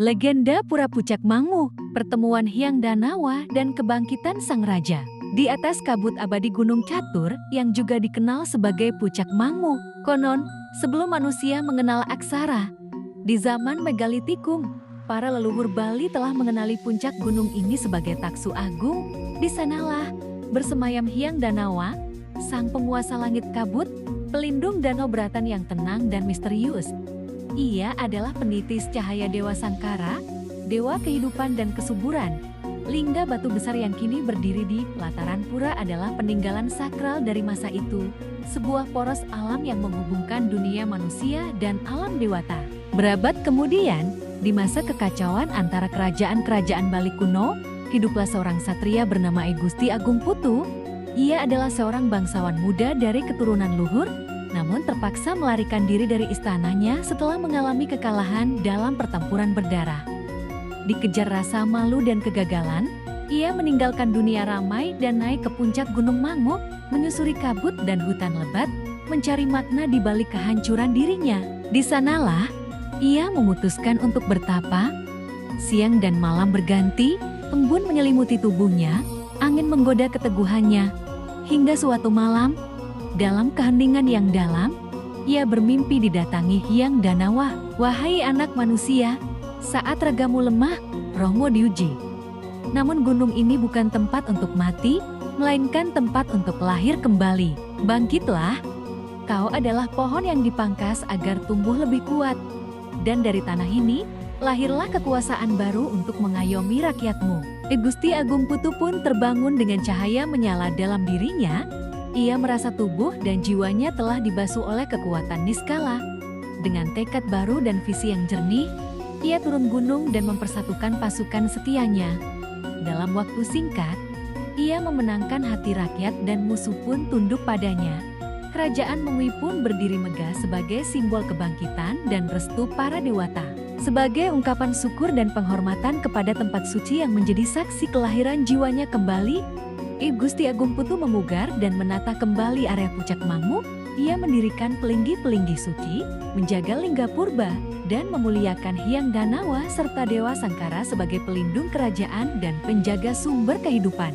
Legenda Pura Pucak Mangu, pertemuan Hyang Danawa dan kebangkitan Sang Raja. Di atas kabut abadi Gunung Catur yang juga dikenal sebagai Pucak Mangu. Konon, sebelum manusia mengenal aksara, di zaman Megalitikum, para leluhur Bali telah mengenali puncak gunung ini sebagai Taksu Agung. Di sanalah bersemayam Hyang Danawa, sang penguasa langit kabut, pelindung danau beratan yang tenang dan misterius. Ia adalah penitis cahaya Dewa Sangkara, dewa kehidupan dan kesuburan. Lingga batu besar yang kini berdiri di pelataran pura adalah peninggalan sakral dari masa itu, sebuah poros alam yang menghubungkan dunia manusia dan alam dewata. Berabad kemudian, di masa kekacauan antara kerajaan-kerajaan Bali kuno, hiduplah seorang satria bernama Gusti Agung Putu. Ia adalah seorang bangsawan muda dari keturunan luhur, namun terpaksa melarikan diri dari istananya setelah mengalami kekalahan dalam pertempuran berdarah. Dikejar rasa malu dan kegagalan, ia meninggalkan dunia ramai dan naik ke puncak Gunung Mangu, menyusuri kabut dan hutan lebat, mencari makna di balik kehancuran dirinya. Di sanalah, ia memutuskan untuk bertapa. Siang dan malam berganti, embun menyelimuti tubuhnya, angin menggoda keteguhannya, hingga suatu malam, dalam keheningan yang dalam, ia bermimpi didatangi Hyang Danawa. Wahai anak manusia, saat ragamu lemah, rohmu diuji. Namun gunung ini bukan tempat untuk mati, melainkan tempat untuk lahir kembali. Bangkitlah, kau adalah pohon yang dipangkas agar tumbuh lebih kuat. Dan dari tanah ini, lahirlah kekuasaan baru untuk mengayomi rakyatmu. Gusti Agung Putu pun terbangun dengan cahaya menyala dalam dirinya. Ia merasa tubuh dan jiwanya telah dibasuh oleh kekuatan niskala. Dengan tekad baru dan visi yang jernih, ia turun gunung dan mempersatukan pasukan setianya. Dalam waktu singkat, ia memenangkan hati rakyat dan musuh pun tunduk padanya. Kerajaan Mengwi pun berdiri megah sebagai simbol kebangkitan dan restu para dewata. Sebagai ungkapan syukur dan penghormatan kepada tempat suci yang menjadi saksi kelahiran jiwanya kembali, Gusti Agung Putu memugar dan menata kembali area Pucak Mangu. Ia mendirikan pelinggi-pelinggi suci, menjaga lingga purba, dan memuliakan Hyang Danawa serta Dewa Sangkara sebagai pelindung kerajaan dan penjaga sumber kehidupan.